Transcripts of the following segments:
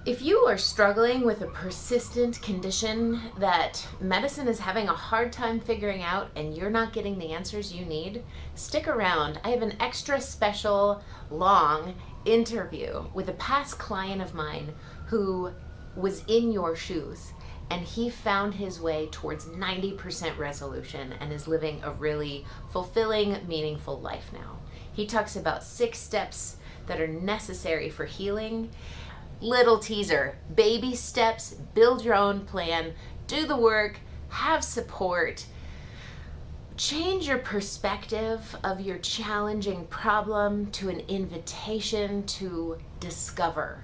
If you are struggling with a persistent condition that medicine is having a hard time figuring out and you're not getting the answers you need, stick around. I have an extra special, long interview with a past client of mine who was in your shoes, and he found his way towards 90% resolution and is living a really fulfilling, meaningful life now. He talks about 6 steps that are necessary for healing. Little teaser, baby steps, build your own plan, do the work, have support, change your perspective of your challenging problem to an invitation to discover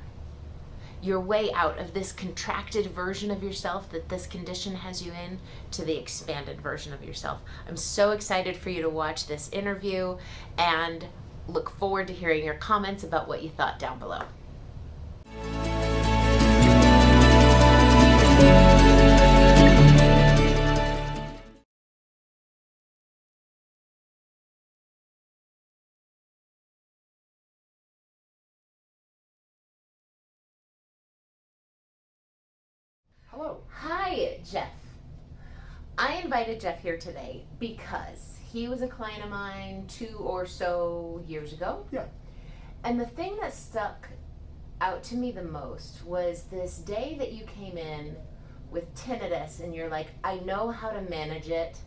your way out of this contracted version of yourself that this condition has you in to the expanded version of yourself. I'm so excited for you to watch this interview and look forward to hearing your comments about what you thought down below. Hello. Hi, Jeff. I invited Jeff here today because he was a client of mine 2 or so years ago. Yeah. And the thing that stuck out to me the most was this day that you came in with tinnitus and you're like, I know how to manage it.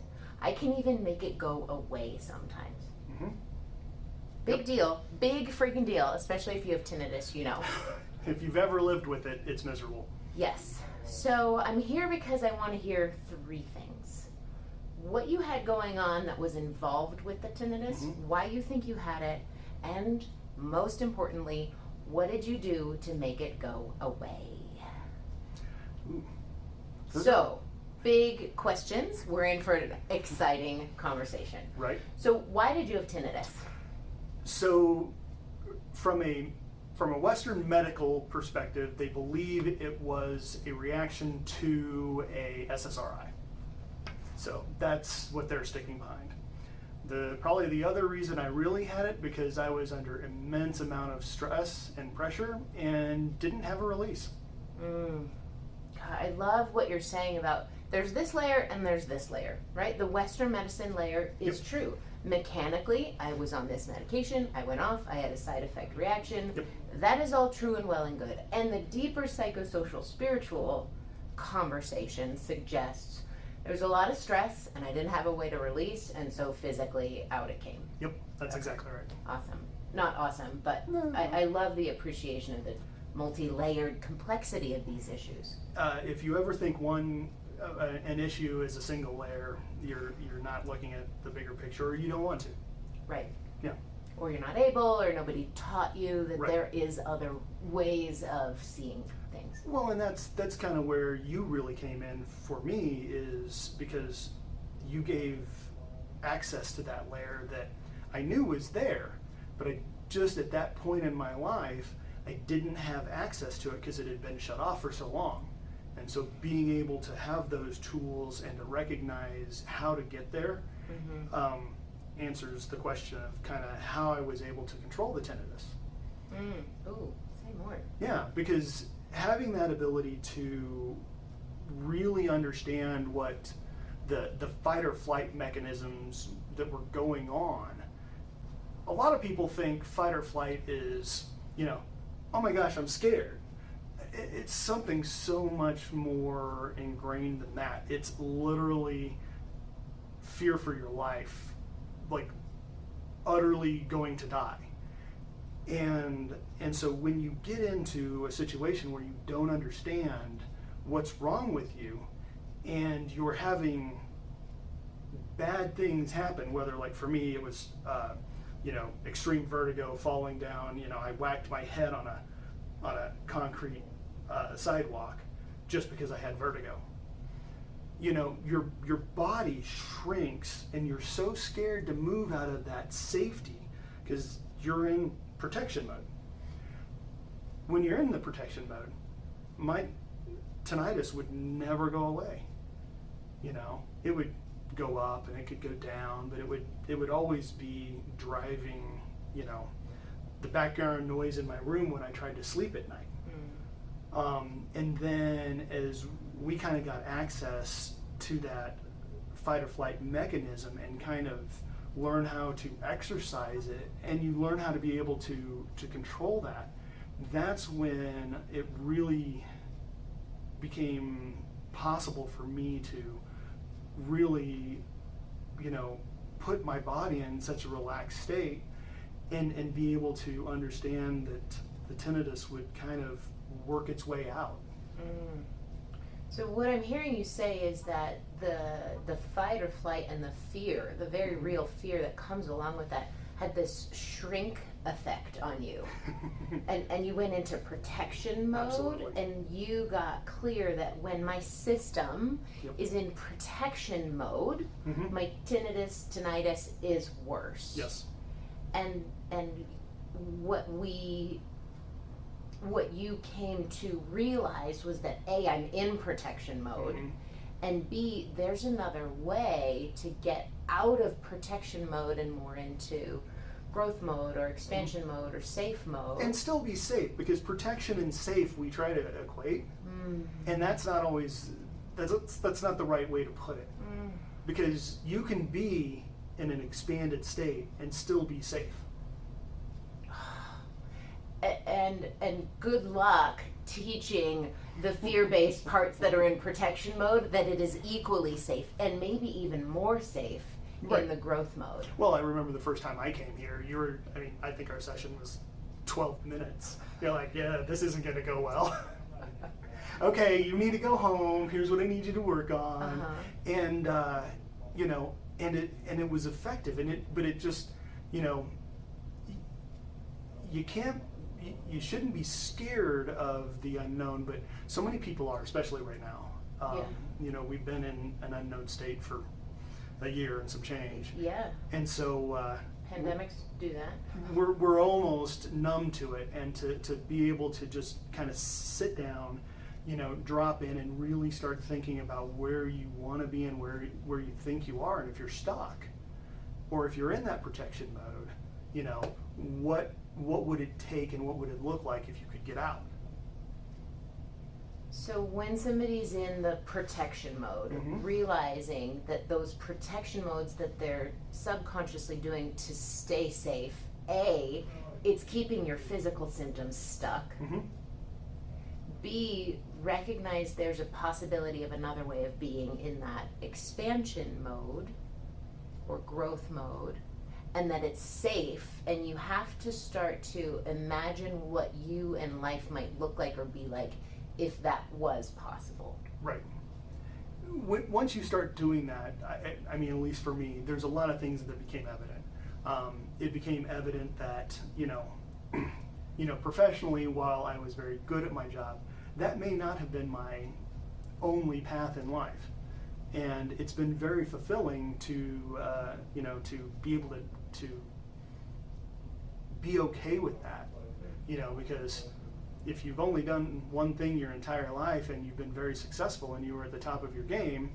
I can even make it go away sometimes. Mm-hmm. Big deal. Big freaking deal, especially if you have tinnitus, you know. If you've ever lived with it, it's miserable. Yes. So I'm here because I want to hear 3 things. What you had going on that was involved with the tinnitus, why you think you had it, and most importantly, what did you do to make it go away? Ooh. So, big questions. We're in for an exciting conversation. Right. So why did you have tinnitus? So from a Western medical perspective, they believe it was a reaction to a SSRI. So that's what they're sticking behind. Probably the other reason I really had it because I was under immense amount of stress and pressure and didn't have a release. God, I love what you're saying about there's this layer and there's this layer, right? The Western medicine layer is true. Mechanically, I was on this medication, I went off, I had a side effect reaction. That is all true and well and good. And the deeper psychosocial spiritual conversation suggests there's a lot of stress and I didn't have a way to release, and so physically out it came. Yep, that's exactly right. Awesome. Not awesome, but I love the appreciation of the multi-layered complexity of these issues. If you ever think an issue is a single layer, you're not looking at the bigger picture, or you don't want to. Right. Yeah. Or you're not able, or nobody taught you that Right. there is other ways of seeing things. Well, and that's kind of where you really came in for me, is because you gave access to that layer that I knew was there, but I just at that point in my life, I didn't have access to it because it had been shut off for so long. And so being able to have those tools and to recognize how to get there answers the question of kind of how I was able to control the tinnitus. Ooh, say more. Yeah, because having that ability to really understand what the fight or flight mechanisms that were going on. A lot of people think fight or flight is, oh my gosh, I'm scared. It's something so much more ingrained than that. It's literally fear for your life, like utterly going to die. And so when you get into a situation where you don't understand what's wrong with you and you're having bad things happen, whether like for me it was extreme vertigo, falling down, I whacked my head on a concrete sidewalk just because I had vertigo. Your body shrinks and you're so scared to move out of that safety because you're in protection mode. When you're in the protection mode, my tinnitus would never go away. It would go up and it could go down, but it would always be driving, the background noise in my room when I tried to sleep at night. And then as we kind of got access to that fight or flight mechanism and kind of learn how to exercise it, and you learn how to be able to control that, that's when it really became possible for me to really, put my body in such a relaxed state and be able to understand that the tinnitus would kind of work its way out. Mm. So what I'm hearing you say is that the fight or flight and the fear, the very real fear that comes along with that, had this shrink effect on you. and you went into protection mode. Absolutely. And you got clear that when my system Yep. is in protection mode, Mm-hmm. my tinnitus is worse. Yes. And what you came to realize was that A, I'm in protection mode, Mhm. and B, there's another way to get out of protection mode and more into growth mode or expansion mode or safe mode. And still be safe, because protection and safe we try to equate, and that's not always, that's not the right way to put it, because you can be in an expanded state and still be safe. And good luck teaching the fear-based parts that are in protection mode that it is equally safe and maybe even more safe Right. in the growth mode. Well, I remember the first time I came here, I think our session was 12 minutes. You're like, yeah, this isn't going to go well. Okay, you need to go home. Here's what I need you to work on. Uh-huh. And, and it was effective. But it just, you shouldn't be scared of the unknown, but so many people are, especially right now. We've been in an unknown state for a year and some change. Yeah. And so Pandemics do that. we're almost numb to it, and to be able to just kind of sit down, drop in and really start thinking about where you want to be and where you think you are, and if you're stuck, or if you're in that protection mode, what would it take and what would it look like if you could get out? So when somebody's in the protection mode, Mhm. realizing that those protection modes that they're subconsciously doing to stay safe, A, it's keeping your physical symptoms stuck. Mm-hmm. B, recognize there's a possibility of another way of being in that expansion mode or growth mode, and that it's safe, and you have to start to imagine what you and life might look like or be like if that was possible. Right. Once you start doing that, I mean, at least for me, there's a lot of things that became evident. It became evident that, professionally, while I was very good at my job, that may not have been my only path in life. And it's been very fulfilling to be able to be okay with that, because if you've only done one thing your entire life and you've been very successful and you were at the top of your game,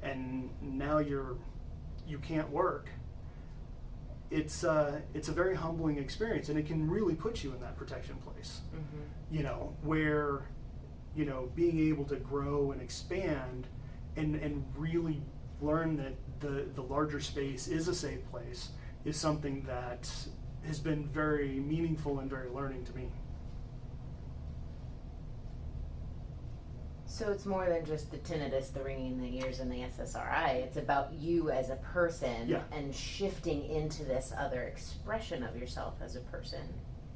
and now you can't work, it's a very humbling experience, and it can really put you in that protection place, where being able to grow and expand and really learn that the larger space is a safe place is something that has been very meaningful and very learning to me. So it's more than just the tinnitus, the ringing in the ears, and the SSRI. It's about you as a person and shifting into this other expression of yourself as a person.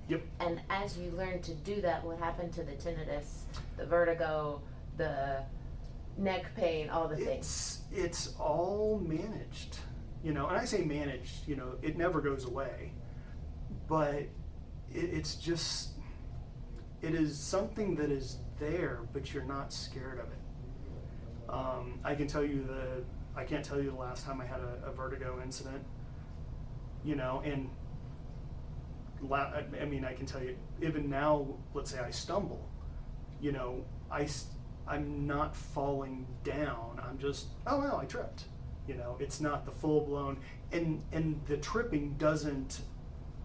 Yep. And as you learn to do that, what happened to the tinnitus, the vertigo, the neck pain, all the things? It's all managed, and I say managed, it never goes away, but it is something that is there, but you're not scared of it. I can't tell you the last time I had a vertigo incident, and I can tell you, even now, let's say I stumble, I'm not falling down. I'm just, oh well, I tripped. It's not the full blown, and the tripping doesn't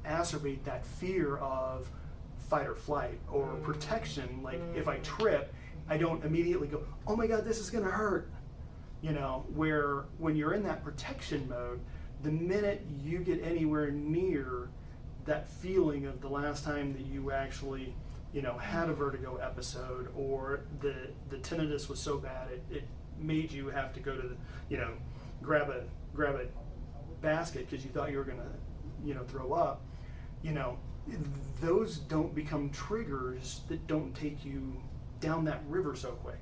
exacerbate that fear of fight or flight or protection. Like if I trip, I don't immediately go, oh my God, this is gonna hurt. You know, where when you're in that protection mode, the minute you get anywhere near that feeling of the last time that you actually, you know, had a vertigo episode, or the tinnitus was so bad it made you have to go to the, you know, grab a basket because you thought you were gonna, you know, throw up, you know, those don't become triggers that don't take you down that river so quick.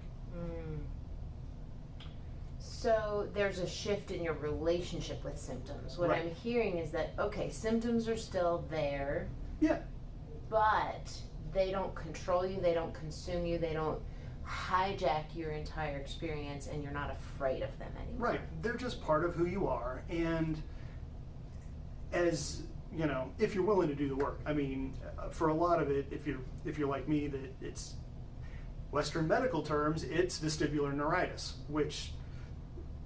So there's a shift in your relationship with symptoms. What Right. I'm hearing is that, okay, symptoms are still there, Yeah. but they don't control you, they don't consume you, they don't hijack your entire experience, and you're not afraid of them anymore. Right. They're just part of who you are. And as, you know, if you're willing to do the work, I mean, for a lot of it, if you're like me, that it's Western medical terms, it's vestibular neuritis, which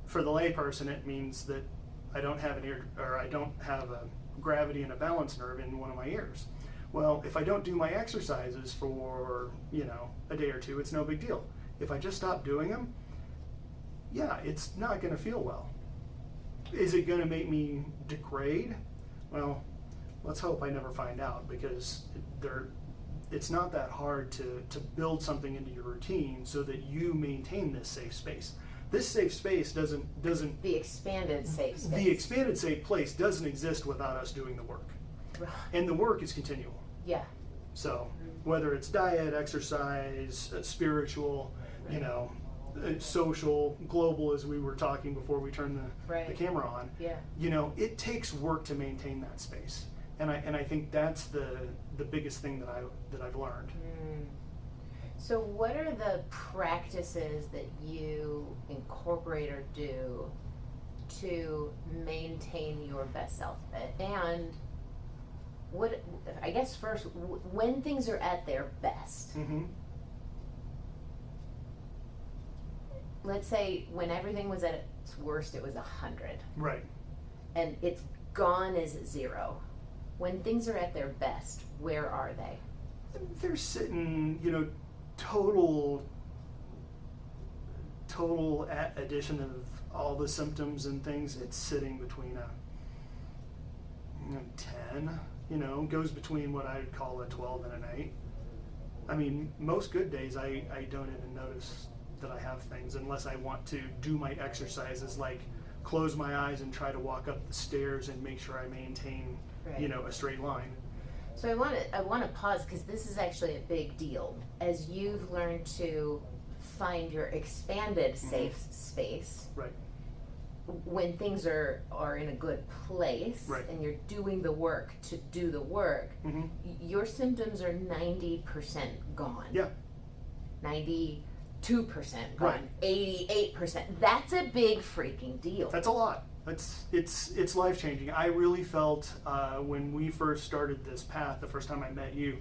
for the layperson, it means that I don't have I don't have a gravity and a balance nerve in one of my ears. Well, if I don't do my exercises for, you know, a day or two, it's no big deal. If I just stop doing them, yeah, it's not going to feel well. Is it going to make me degrade? Well, let's hope I never find out, because it's not that hard to build something into your routine so that you maintain this safe space. This safe space doesn't The expanded safe space. the expanded safe place doesn't exist without us doing the work. Right. And the work is continual. Yeah. So whether it's diet, exercise, spiritual, you know, social, global, as we were talking before we turned the Right. camera on, Yeah. you know, it takes work to maintain that space. And I think that's the biggest thing that I've learned. So what are the practices that you incorporate or do to maintain your best self? And what, I guess first, when things are at their best, Mm-hmm. let's say when everything was at its worst, it was 100, Right. and it's gone as 0. When things are at their best, where are they? They're sitting, you know, total addition of all the symptoms and things, it's sitting between a 10, you know, goes between what I'd call a 12 and an 8. I mean, most good days I don't even notice that I have things unless I want to do my exercises, like close my eyes and try to walk up the stairs and make sure I maintain, Right. you know, a straight line. So I want to pause, because this is actually a big deal. As you've learned to find your expanded safe space, Right. when things are in a good place, Right. and you're doing the work to do the work, Mm-hmm. your symptoms are 90% gone. Yeah. 92% gone. Right. 88%. That's a big freaking deal. That's a lot. It's life changing. I really felt when we first started this path, the first time I met you,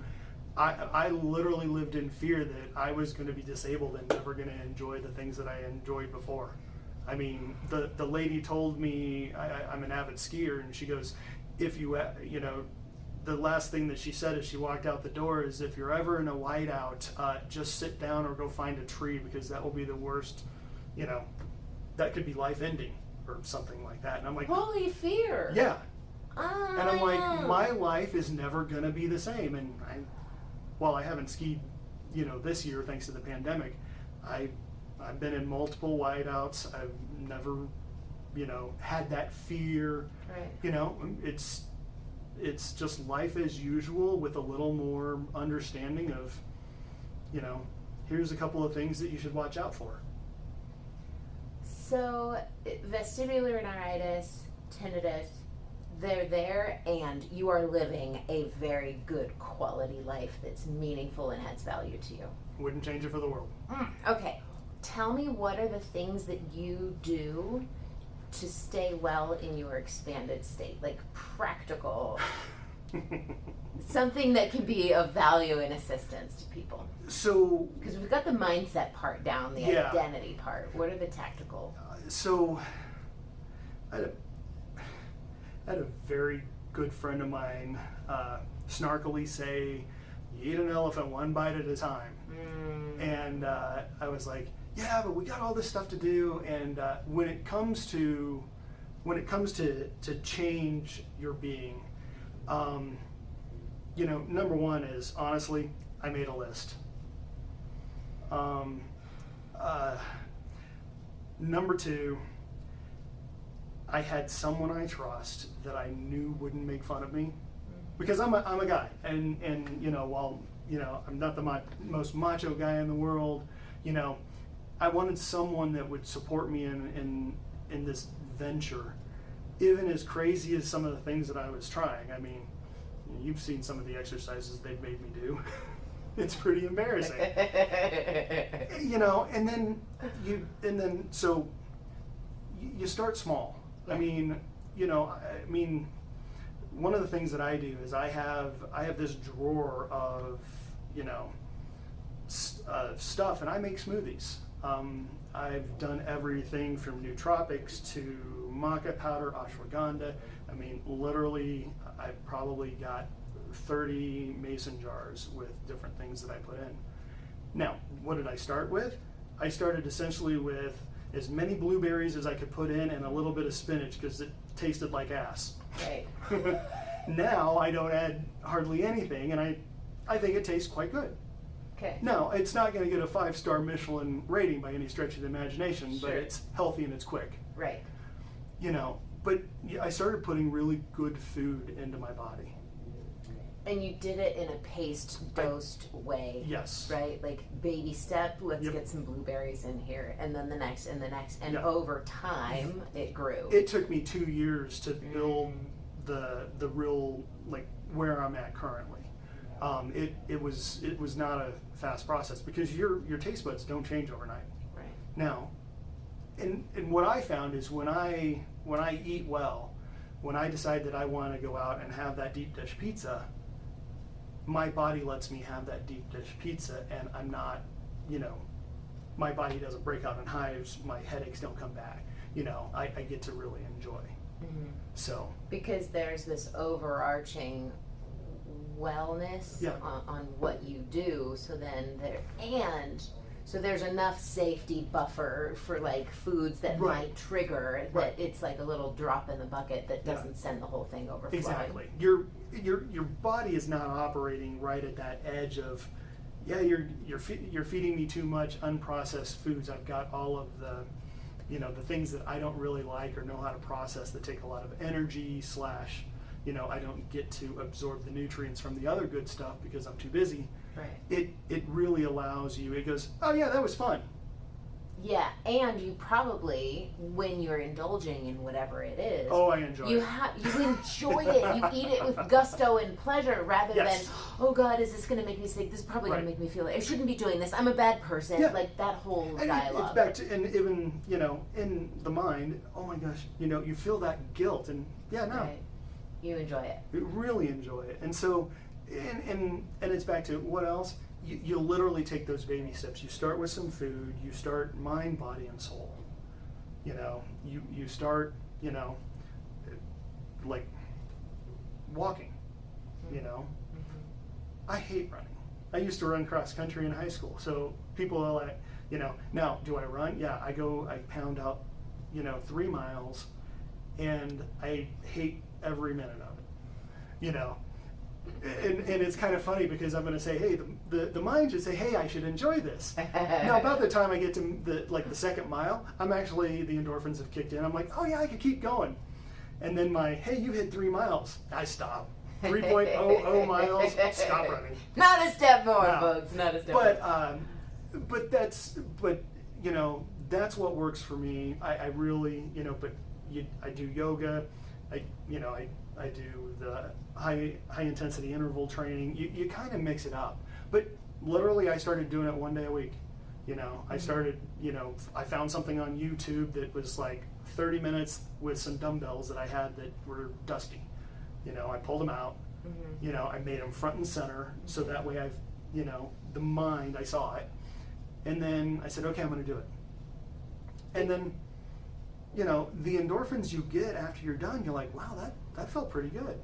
I literally lived in fear that I was going to be disabled and never going to enjoy the things that I enjoyed before. I mean, the lady told me, I'm an avid skier, and she goes, if you know, the last thing that she said as she walked out the door is, if you're ever in a whiteout, just sit down or go find a tree, because that will be the worst, you know, that could be life ending or something like that. And I'm like, Holy fear. yeah. Ah, And I'm like, my life is never going to be the same. And while I haven't skied, you know, this year thanks to the pandemic, I've been in multiple whiteouts. I've never, you know, had that fear. Right. You know, it's just life as usual with a little more understanding of, you know, here's a couple of things that you should watch out for. So, vestibular neuritis, tinnitus, they're there, and you are living a very good quality life that's meaningful and adds value to you. Wouldn't change it for the world. Okay, tell me, what are the things that you do to stay well in your expanded state? Like practical, something that can be of value and assistance to people. So, Because we've got the mindset part down, the Yeah. identity part. What are the tactical? so I had a very good friend of mine snarkily say, you eat an elephant one bite at a time. And I was like, yeah, but we got all this stuff to do. And when it comes to change your being, you know, number one is, honestly, I made a list. Number two, I had someone I trust that I knew wouldn't make fun of me, because I'm a guy, and you know, while, you know, I'm not the most macho guy in the world, you know, I wanted someone that would support me in this venture, even as crazy as some of the things that I was trying. I mean, you've seen some of the exercises they've made me do. It's pretty embarrassing. You know, and then so you start small. Yeah. I mean, you know, I mean, one of the things that I do is I have this drawer of, you know, stuff, and I make smoothies. I've done everything from nootropics to maca powder, ashwagandha. I mean, literally, I've probably got 30 mason jars with different things that I put in. Now, what did I start with? I started essentially with as many blueberries as I could put in and a little bit of spinach because it tasted like ass. Right. Now I don't add hardly anything, and I think it tastes quite good. Okay. No, it's not going to get a 5-star Michelin rating by any stretch of the imagination, but Sure. it's healthy and it's quick. Right. You know, but I started putting really good food into my body. And you did it in a paced, dosed way. Yes. Right? Like baby step, let's Yep. get some blueberries in here, and then the next, and the next. And Yeah. over time, it grew. It took me 2 years to build the real, like, where I'm at currently. It was not a fast process because your taste buds don't change overnight. Right. Now, and what I found is when I eat well, when I decide that I want to go out and have that deep dish pizza, my body lets me have that deep dish pizza, and I'm not, you know, my body doesn't break out in hives, my headaches don't come back. You know, I get to really enjoy. Mm-hmm. So. Because there's this overarching wellness Yeah. on what you do, so then there's enough safety buffer for like foods that Right. might trigger Right. that it's like a little drop in the bucket that Yeah. doesn't send the whole thing overflowing. Exactly. Your body is not operating right at that edge of, yeah, you're feeding me too much unprocessed foods. I've got all of the, you know, the things that I don't really like or know how to process that take a lot of energy / you know, I don't get to absorb the nutrients from the other good stuff because I'm too busy. Right. It really allows you, it goes, oh yeah, that was fun. Yeah, and you probably, when you're indulging in whatever it is, Oh, I enjoy you it. enjoy it. You eat it with gusto and pleasure rather Yes. than, oh God, is this going to make me sick? This is probably going Right. to make me feel like I shouldn't be doing this. I'm a bad person. Yeah. Like that whole And dialogue. it's back to, and even, you know, in the mind, oh my gosh, you know, you feel that guilt, and yeah, no. Right. You enjoy it. You really enjoy it. And so, and it's back to what else? You literally take those baby steps. You start with some food, you start mind, body, and soul. You know, you start, you know, like walking, you know. Mm-hmm. I hate running. I used to run cross country in high school. So people are like, you know, now do I run? Yeah, I pound out, you know, 3 miles, and I hate every minute of it, you know. And it's kind of funny because I'm going to say, hey, the mind should say, hey, I should enjoy this. Now, about the time I get to the second mile, I'm actually, the endorphins have kicked in. I'm like, oh yeah, I could keep going. And then my, hey, you hit 3 miles. I stop. 3.00 miles, stop running. Not a step more, No. folks. Not a step more. But you know, that's what works for me. I really, you know, I do yoga. I do the high intensity interval training. You kind of mix it up. But literally, I started doing it 1 day a week. You know, I started, you know, I found something on YouTube that was like 30 minutes with some dumbbells that I had that were dusty. You know, I pulled them out. Mm-hmm. You know, I made them front and center so that way I've, you know, the mind, I saw it. And then I said, okay, I'm going to do it. And then, you know, the endorphins you get after you're done, you're like, wow, that felt pretty good.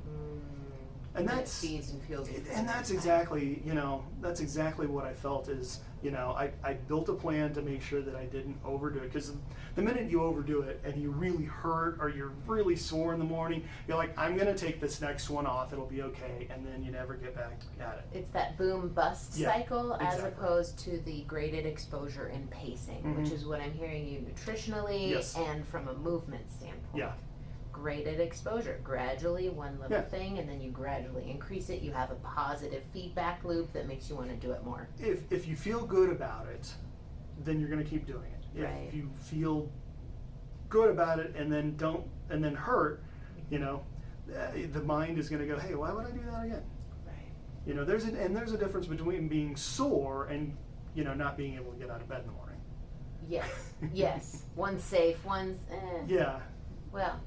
And it that's feeds and fuels you. and that's exactly, that's exactly what I felt is, I built a plan to make sure that I didn't overdo it, because the minute you overdo it and you really hurt or you're really sore in the morning, you're like, I'm going to take this next one off, it'll be okay, and then you never get back at it. It's that boom bust Yeah, cycle as exactly. opposed to the graded exposure and pacing, which is what I'm hearing you nutritionally Yes. and from a movement standpoint. Yeah. Graded exposure, gradually one little Yeah. thing, and then you gradually increase it. You have a positive feedback loop that makes you want to do it more. If you feel good about it, then you're going to keep doing it. Right. If you feel good about it and then hurt, the mind is going to go, hey, why would I do that again? Right. There's a difference between being sore and not being able to get out of bed in the morning. Yes. Yes. One's safe. One's. Yeah. Well.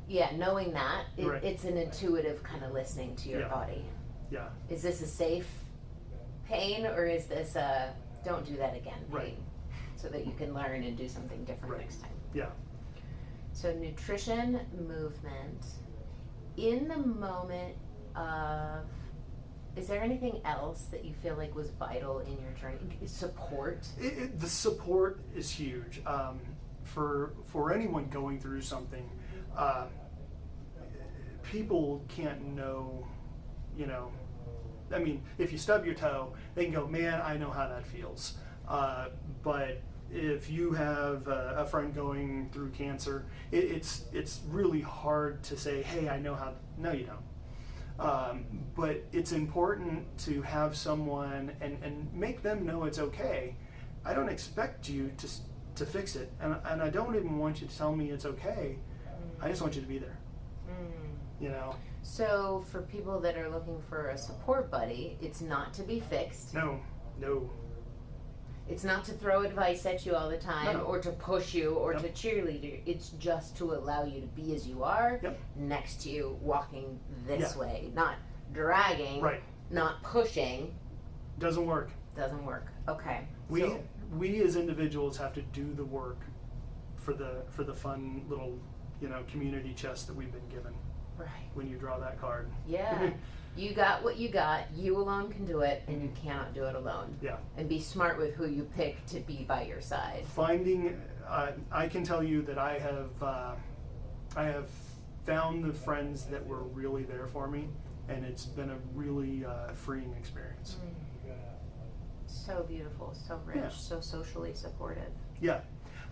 Yeah, knowing that, Right. it's an intuitive kind of listening to your Yeah. body. Yeah. Is this a safe pain, or is this a don't do that again pain? Right. So that you can learn and do something different Right. next time. Yeah. So nutrition, movement. In the moment of, is there anything else that you feel like was vital in your journey? Support? The support is huge. For anyone going through something, people can't know, I mean, if you stub your toe, they can go, man, I know how that feels. But if you have a friend going through cancer, it's really hard to say, hey, I know how. No, you don't. But it's important to have someone and make them know it's okay. I don't expect you to fix it, and I don't even want you to tell me it's okay. I just want you to be there. So for people that are looking for a support buddy, it's not to be fixed. No. It's not to throw advice at you all the time, No. or to push you, or Yep. to cheerlead you. It's just to allow you to be as you are, Yep. next to you, walking this Yeah. way. Not dragging, Right. not pushing. Doesn't work. Doesn't work. Okay. We as individuals have to do the work for the fun little community chest that we've been given Right. when you draw that card. Yeah. You got what you got. You alone can do it, and you cannot do it alone. Yeah. And be smart with who you pick to be by your side. Finding, I can tell you that I have found the friends that were really there for me, and it's been a really freeing experience. So beautiful, so rich, Yeah. so socially supportive. Yeah,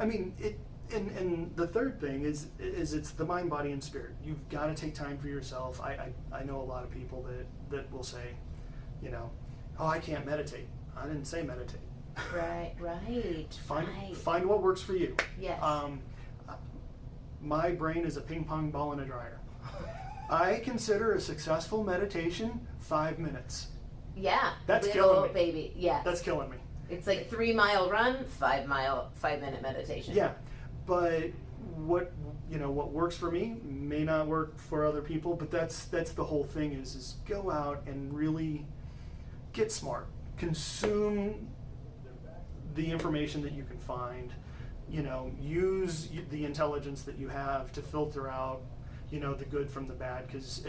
I mean it. And the third thing is it's the mind, body, and spirit. You've got to take time for yourself. I know a lot of people that will say, oh, I can't meditate. I didn't say meditate. Right. Find what works for you. Yes. My brain is a ping pong ball in a dryer. I consider a successful meditation 5 minutes. Yeah. That's little killing me. Baby. Yes. That's killing me. It's like 3 mile run, 5-minute meditation. Yeah, but what works for me may not work for other people. But that's the whole thing is go out and really get smart, consume the information that you can find. Use the intelligence that you have to filter out the good from the bad. Because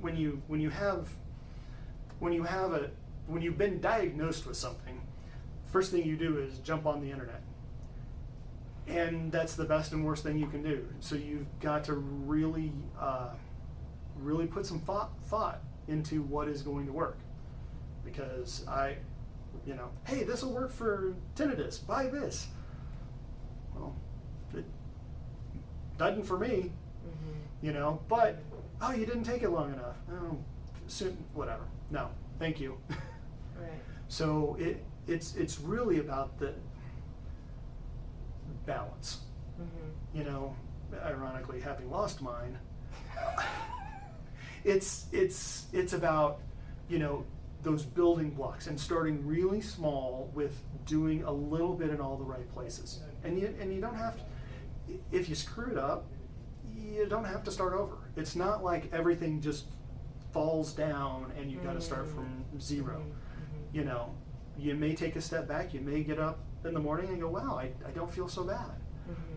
when you've been diagnosed with something, first thing you do is jump on the internet. And that's the best and worst thing you can do. So you've got to really put some thought into what is going to work. Because hey, this will work for tinnitus, buy this. Well, it doesn't for me, but, oh, you didn't take it long enough. Oh, soon, whatever. No, thank you. Right. So it's really about the balance. Ironically, having lost mine, it's about those building blocks and starting really small with doing a little bit in all the right places. And you don't have to, if you screw it up, you don't have to start over. It's not like everything just falls down and you've got to start from zero. You may take a step back. You may get up in the morning and go, wow, I don't feel so bad.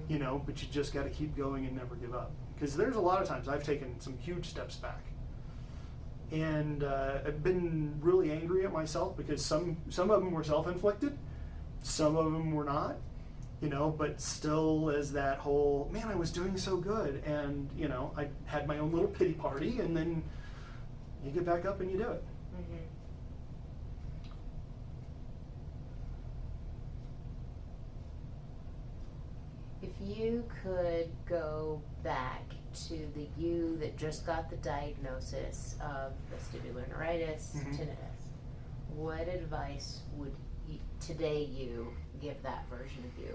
you know, but you just got to keep going and never give up. Because there's a lot of times I've taken some huge steps back. And I've been really angry at myself because some of them were self-inflicted, some of them were not, you know, but still as that whole, man, I was doing so good. And, you know, I had my own little pity party, and then you get back up and you do it. Mm-hmm. If you could go back to the you that just got the diagnosis of vestibular neuritis, Mhm. tinnitus, what advice would today you give that version of you?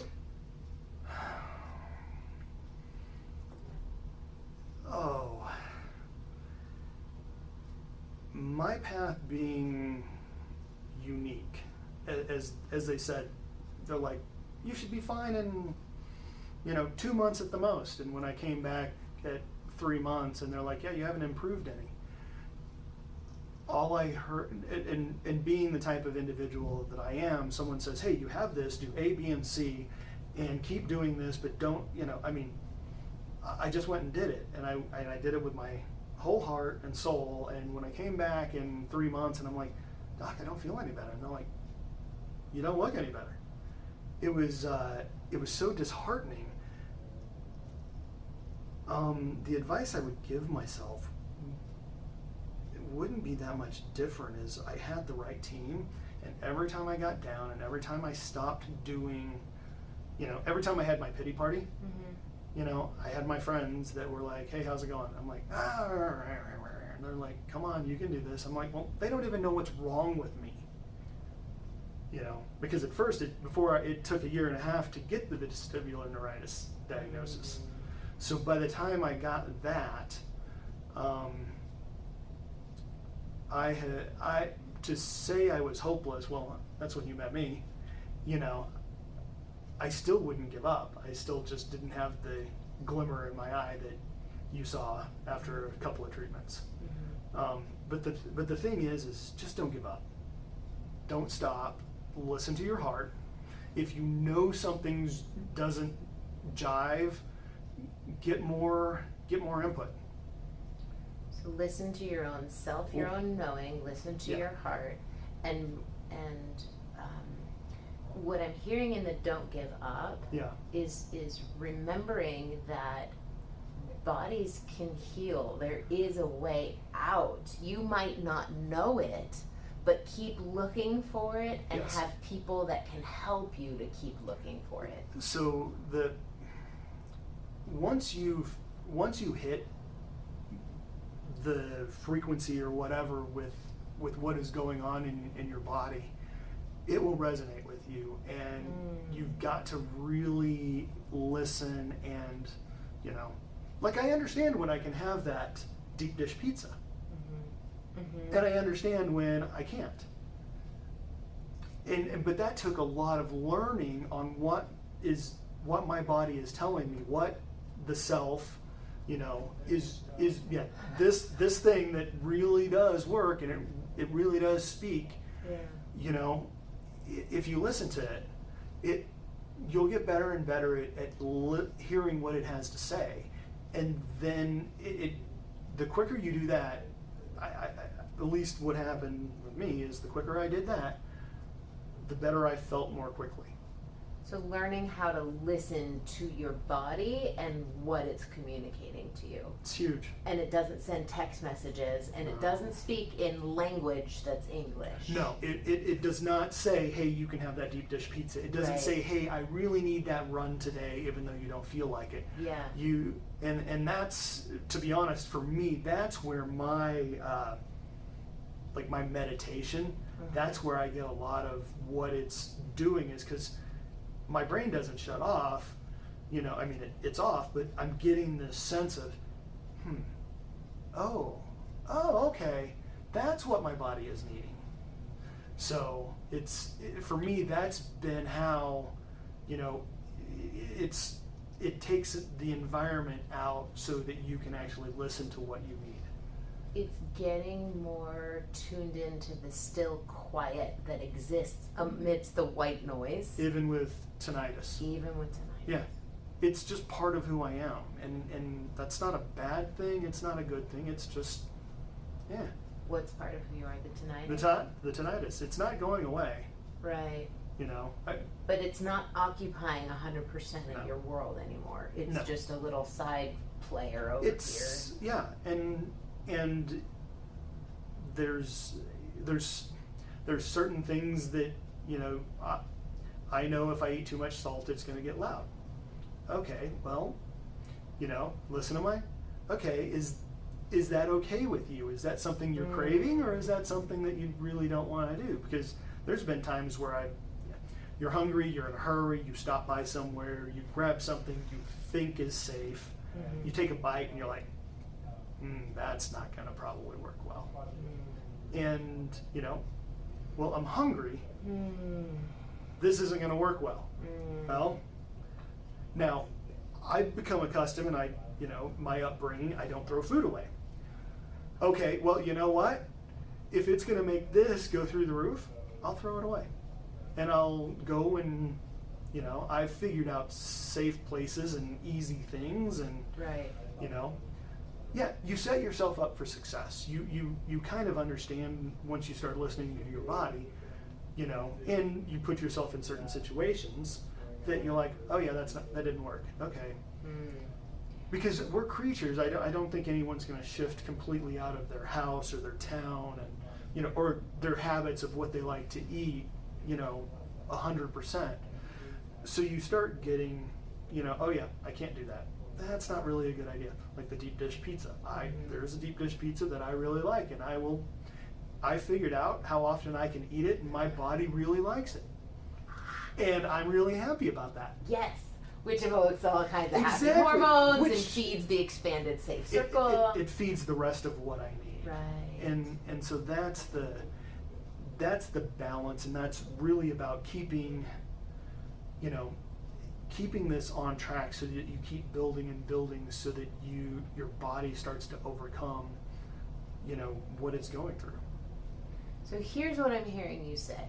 Oh, my path being unique, as they said, they're like, you should be fine in, you know, 2 months at the most. And when I came back at 3 months, and they're like, yeah, you haven't improved any. All I heard, and being the type of individual that I am, someone says, hey, you have this, do A, B, and C, and keep doing this, but don't, you know, I mean, I just went and did it, and I did it with my whole heart and soul. And when I came back in 3 months, and I'm like, Doc, I don't feel any better, and they're like, you don't look any better. It was so disheartening. The advice I would give myself, it wouldn't be that much different. Is I had the right team, and every time I got down, and every time I stopped doing, you know, every time I had my pity party, Mm-hmm. you know, I had my friends that were like, hey, how's it going? I'm like, ah, and they're like, come on, you can do this. I'm like, well, they don't even know what's wrong with me. You know, because at first, it took 1.5 years to get the vestibular neuritis diagnosis. Mm-hmm. So by the time I got that, to say I was hopeless, well, that's when you met me, you know, I still wouldn't give up. I still just didn't have the glimmer in my eye that you saw after a couple of treatments. Mm-hmm. But the thing is just don't give up. Don't stop. Listen to your heart. If you know something doesn't jive, get more input. So listen to your own self, your own knowing. Listen to Yeah. your heart, and what I'm hearing in the don't give up Yeah. is remembering that bodies can heal. There is a way out. You might not know it, but keep looking for it, and Yes. have people that can help you to keep looking for it. So once you hit the frequency or whatever with what is going on in your body, it will resonate with you, and you've got to really listen. And, you know, like, I understand when I can have that deep dish pizza, Mm-hmm. and I understand when I can't. But that took a lot of learning on what my body is telling me, what the self, you know, is this thing that really does work, and it really does speak. Yeah. You know, if you listen to it, you'll get better and better at hearing what it has to say, and then the quicker you do that, at least what happened with me is the quicker I did that, the better I felt more quickly. So learning how to listen to your body and what it's communicating to you. It's huge. And it doesn't send text messages, and it doesn't speak in language that's English. No, it does not say, hey, you can have that deep dish pizza. It doesn't Right. say, hey, I really need that run today, even though you don't feel like it. Yeah. And that's, to be honest, for me, that's where my my meditation, that's where I get a lot of what it's doing, is because my brain doesn't shut off, you know, I mean, it's off, but I'm getting this sense of, okay, that's what my body is needing. So for me, that's been how, you know, it takes the environment out so that you can actually listen to what you need. It's getting more tuned into the still quiet that exists amidst the white noise. Even with tinnitus. Even with tinnitus. Yeah. it's just part of who I am, and that's not a bad thing. It's not a good thing. It's just, yeah. What's part of who you are? The tinnitus? The tinnitus. It's not going away. Right. You know. But it's not occupying 100% of No. your world anymore. It's No. just a little side player over It's yeah, and there's certain things that, you know, I know if I eat too much salt, it's going to get loud. Okay, well, you know, listen to my, okay, is that okay with you? Is that something you're craving, or is that something that you really don't want to do? Because there's been times where you're hungry, you're in a hurry, you stop by somewhere, you grab something you think is safe, you take a bite, and you're like, that's not going to probably work well. And, you know, well, I'm hungry. This isn't going to work well. Well, now, I've become accustomed, and you know, my upbringing, I don't throw food away. Okay, well, you know what? If it's going to make this go through the roof, I'll throw it away. And I'll go and, you know, I've figured out safe places and easy things, and, right. you know, yeah, you set yourself up for success. You kind of understand once you start listening to your body, you know, and you put yourself in certain situations that you're like, oh yeah, that didn't work. Okay. Because we're creatures. I don't think anyone's going to shift completely out of their house or their town, and, you know, or their habits of what they like to eat, you know, 100%. So you start getting, you know, oh yeah, I can't do that. That's not really a good idea. Like the deep dish pizza. There's a deep dish pizza that I really like, and I figured out how often I can eat it, and my body really likes it. And I'm really happy about that. Yes, which evokes all kinds of happy Exactly. hormones and feeds the expanded safe circle. It feeds the rest of what I need. Right. And so that's the balance, and that's really about keeping, you know, keeping this on track so that you keep building and building, so that your body starts to overcome, you know, what it's going through. So here's what I'm hearing you say.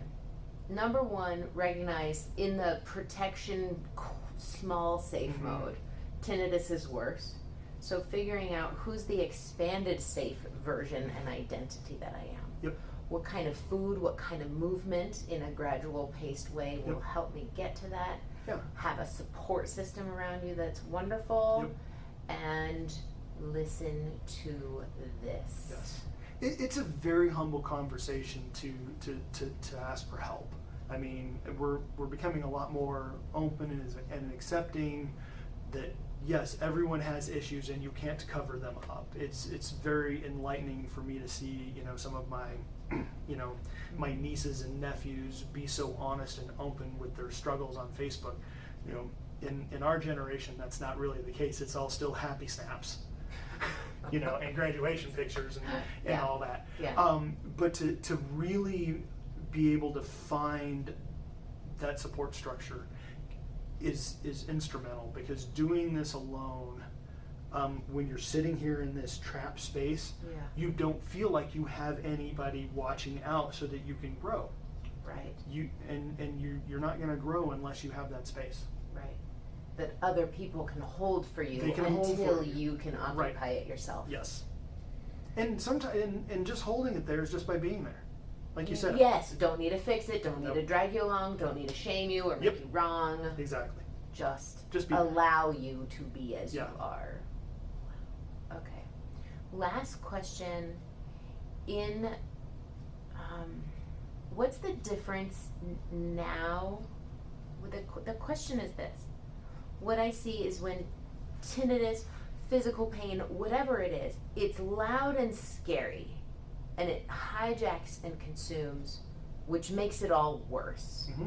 Number one, recognize in the protection small safe mode, tinnitus is worse. So figuring out who's the expanded safe version and identity that I am. Yep. What kind of food, what kind of movement in a gradual paced way will help me get to that. Yeah. Have a support system around you that's wonderful. Yep. And listen to this. Yes. It's a very humble conversation to ask for help. I mean, we're becoming a lot more open and accepting that, yes, everyone has issues and you can't cover them up. It's very enlightening for me to see, you know, some of my, you know, my nieces and nephews be so honest and open with their struggles on Facebook. You know, in our generation, that's not really the case. It's all still happy snaps. You know, and graduation pictures and all that. Yeah. But to really be able to find that support structure is instrumental, because doing this alone, when you're sitting here in this trap space, you don't feel like you have anybody watching out so that you can grow. Right. You're not going to grow unless you have that space. Right. That other people can hold for you until you can occupy it yourself. Yes. And sometimes, and just holding it there is just by being there, like you said. Yes. Don't need to fix it. Don't need to drag you along. Don't need to shame you or make you wrong. Exactly. Just be allow you to be as you Yeah. are. Okay. Last question. What's the difference now? The question is this. What I see is when tinnitus, physical pain, whatever it is, it's loud and scary, and it hijacks and consumes, which makes it all worse. Mm-hmm.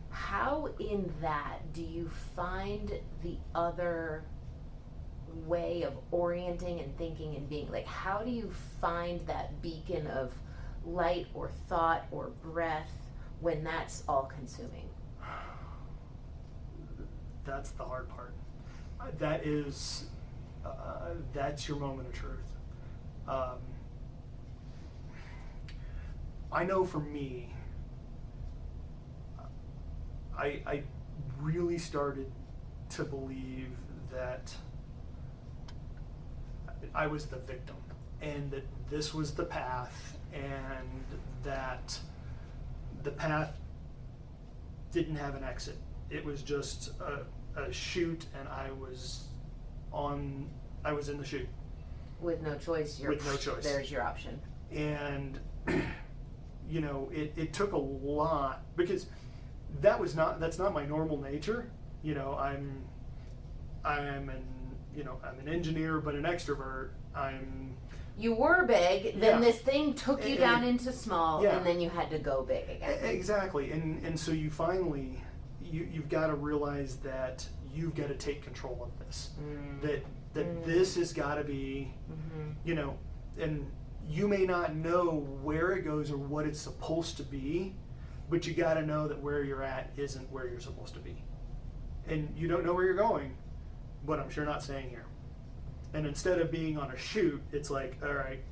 How in that do you find the other way of orienting and thinking and being? Like, how do you find that beacon of light or thought or breath when that's all consuming? That's the hard part. That is, that's your moment of truth. I know for me, I really started to believe that I was the victim and that this was the path, and that the path didn't have an exit. It was just a chute, and I was in the chute. With no choice. With no choice. There's your option. And you know, it took a lot, because that's not my normal nature. You know, I'm an engineer, but an extrovert. You were big, then Yeah. this thing took you down into small, Yeah. and then you had to go big again. Exactly. And so you finally, you've got to realize that you've got to take control of this. That this has got to be, you know, and you may not know where it goes or what it's supposed to be, but you got to know that where you're at isn't where you're supposed to be. And you don't know where you're going, but I'm sure not staying here. And instead of being on a chute, it's like, all right,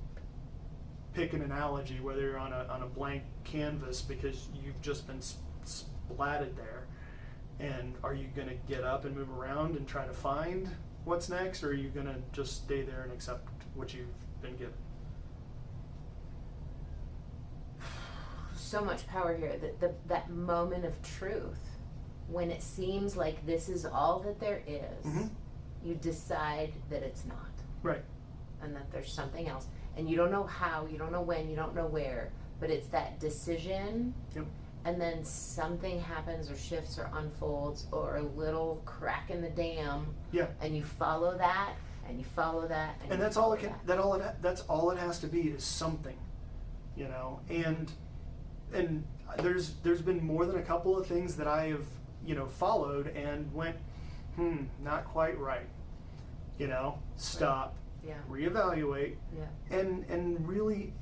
pick an analogy, whether you're on a blank canvas because you've just been splatted there. And are you going to get up and move around and try to find what's next, or are you going to just stay there and accept what you've been given? So much power here. That moment of truth, when it seems like this is all that there is, you decide that it's not. Right. And that there's something else. And you don't know how, you don't know when, you don't know where, but it's that decision. Yep. And then something happens or shifts or unfolds, or a little crack in the dam. Yeah. And you follow that, and you follow that, And that's all it can. That's all it has to be, is something, you know. And there's been more than a couple of things that I have, you know, followed and went, not quite right. You know, stop, Yeah. reevaluate, Yeah. and really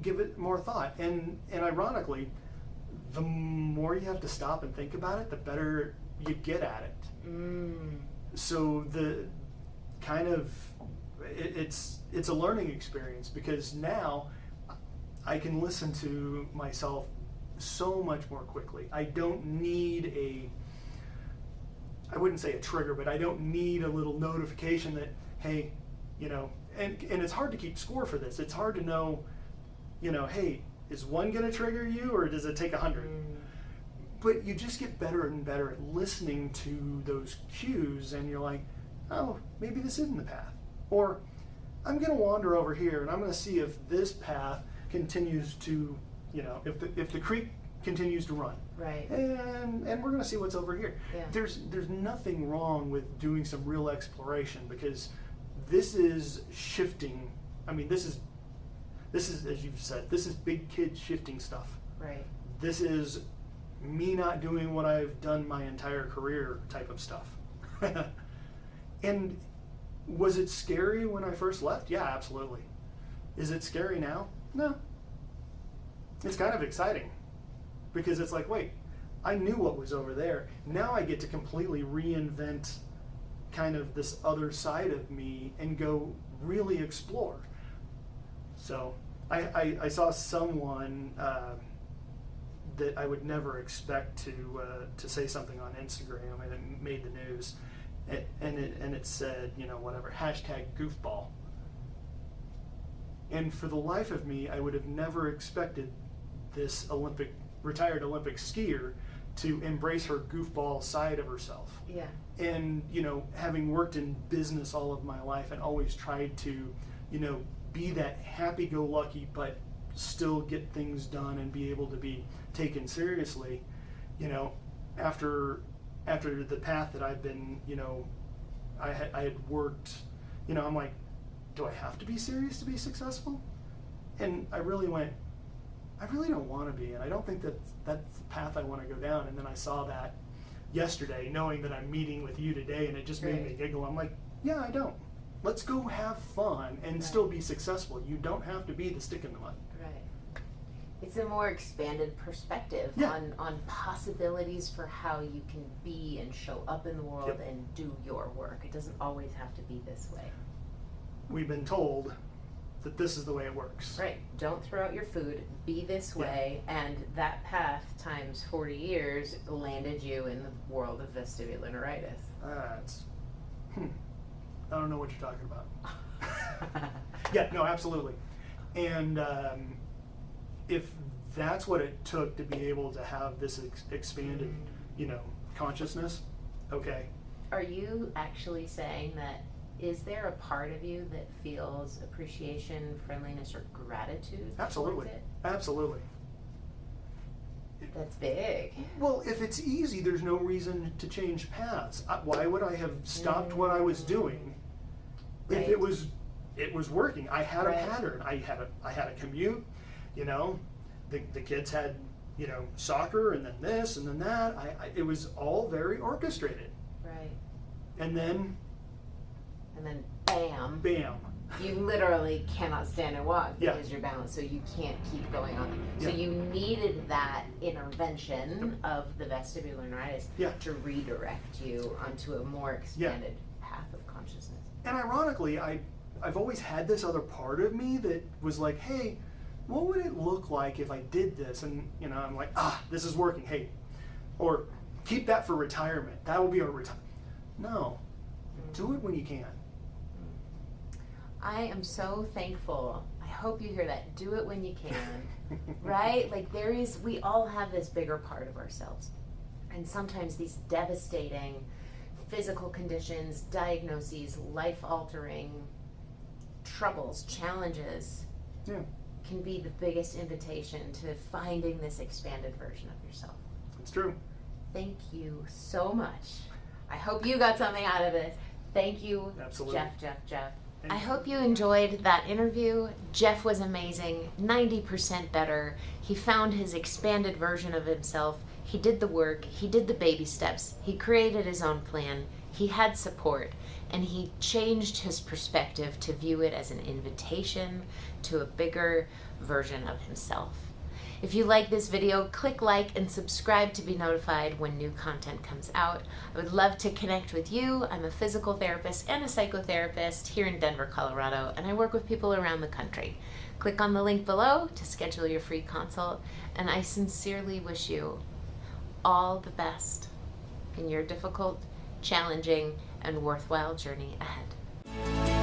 give it more thought. And ironically, the more you have to stop and think about it, the better you get at it. So the kind of it's a learning experience, because now I can listen to myself so much more quickly. I don't need I wouldn't say a trigger, but I don't need a little notification that, hey, you know, and it's hard to keep score for this. It's hard to know, you know, hey, is one going to trigger you, or does it take 100? But you just get better and better at listening to those cues, and you're like, oh, maybe this isn't the path. Or I'm going to wander over here, and I'm going to see if this path continues to, you know, if the creek continues to run. Right. And we're going to see what's over here. Yeah. There's nothing wrong with doing some real exploration, because this is shifting. I mean, this is, as you've said, this is big kid shifting stuff. Right. This is me not doing what I've done my entire career type of stuff. And was it scary when I first left? Yeah, absolutely. Is it scary now? No. It's kind of exciting, because it's like, wait, I knew what was over there. Now I get to completely reinvent kind of this other side of me and go really explore. So I saw someone that I would never expect to say something on Instagram, and it made the news, and it said, you know, whatever, #goofball. And for the life of me, I would have never expected this retired Olympic skier to embrace her goofball side of herself. Yeah. And, you know, having worked in business all of my life and always tried to, you know, be that happy-go-lucky but still get things done and be able to be taken seriously, you know, after the path that I've been, you know, I had worked, you know, I'm like, do I have to be serious to be successful? And I really went, I really don't want to be, and I don't think that's the path I want to go down. And then I saw that yesterday, knowing that I'm meeting with you today, and it just made me giggle. I'm like, yeah, I don't. Let's go have fun and still be successful. You don't have to be the stick in the mud. Right. It's a more expanded perspective Yeah. on possibilities for how you can be and show up in the world and do your work. It doesn't always have to be this way. We've been told that this is the way it works. Right. Don't throw out your food. Be this way. And that path times 40 years landed you in the world of vestibular neuritis. That's, I don't know what you're talking about. Yeah, no, absolutely. And if that's what it took to be able to have this expanded, consciousness, okay. Are you actually saying that, is there a part of you that feels appreciation, friendliness, or gratitude Absolutely. towards it? Absolutely. That's big. Well, if it's easy, there's no reason to change paths. Why would I have stopped what I was doing if Right. it was working? I had Right. a pattern. I had a commute. The kids had soccer, and then this, and then that. It was all very orchestrated. Right. And then Bam. bam. You literally cannot stand and walk Yeah. because you're balanced, so you can't keep going on. So Yeah. you needed that intervention of the vestibular neuritis Yeah. to redirect you onto a more expanded path of consciousness. And ironically, I've always had this other part of me that was like, hey, what would it look like if I did this? And I'm like, this is working. Hey, or keep that for retirement. That will be our retirement. No, do it when you can. I am so thankful. I hope you hear that. Do it when you can, right? Like we all have this bigger part of ourselves. And sometimes these devastating physical conditions, diagnoses, life-altering troubles, challenges Yeah, can be the biggest invitation to finding this expanded version of yourself. it's true. Thank you so much. I hope you got something out of this. Thank you, Absolutely. Jeff. Thank I you. hope you enjoyed that interview. Jeff was amazing, 90% better. He found his expanded version of himself. He did the work, he did the baby steps, he created his own plan, he had support, and he changed his perspective to view it as an invitation to a bigger version of himself. If you like this video, click like and subscribe to be notified when new content comes out. I would love to connect with you. I'm a physical therapist and a psychotherapist here in Denver, Colorado, and I work with people around the country. Click on the link below to schedule your free consult, and I sincerely wish you all the best in your difficult, challenging, and worthwhile journey ahead.